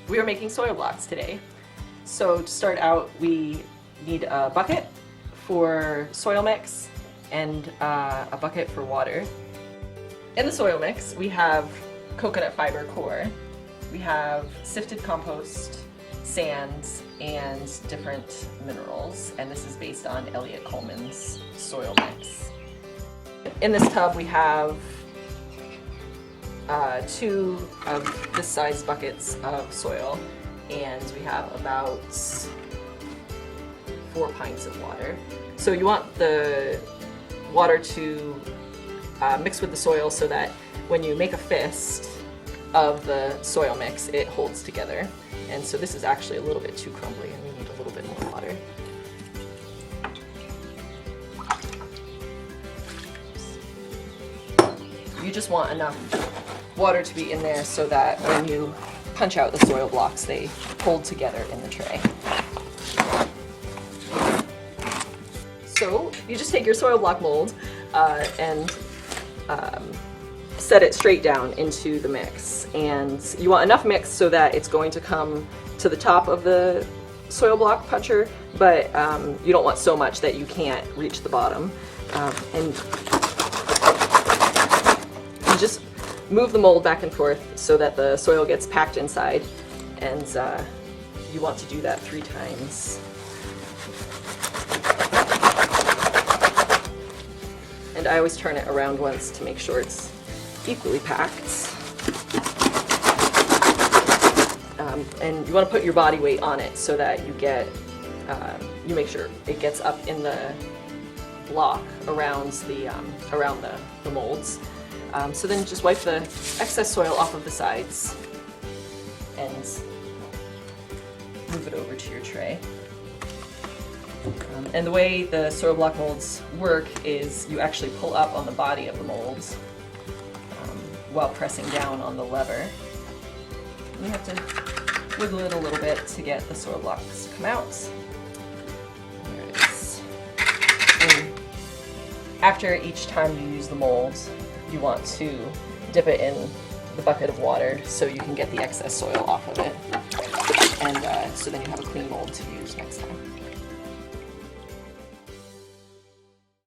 We are making soil blocks today. So to start out, we need a bucket for soil mix and a bucket for water. In the soil mix, we have coconut fiber core, we have sifted compost, sands, and different minerals, and this is based on Elliot Coleman's soil mix. In this tub, we have 2 of this size buckets of soil, and we have about 4 pints of water. So you want the water to mix with the soil so that when you make a fist of the soil mix, it holds together. And so this is actually a little bit too crumbly, and we need a little bit more water. You just want enough water to be in there so that when you punch out the soil blocks, they hold together in the tray. So you just take your soil block mold and set it straight down into the mix. And you want enough mix so that it's going to come to the top of the soil block puncher, but you don't want so much that you can't reach the bottom. And you just move the mold back and forth so that the soil gets packed inside, and you want to do that 3 times. And I always turn it around once to make sure it's equally packed. And you want to put your body weight on it so that you get, you make sure it gets up in the block around the molds. So then just wipe the excess soil off of the sides and move it over to your tray. And the way the soil block molds work is you actually pull up on the body of the molds while pressing down on the lever. And you have to wiggle it a little bit to get the soil blocks to come out. There it is. And after each time you use the mold, you want to dip it in the bucket of water so you can get the excess soil off of it. And so then you have a clean mold to use next time.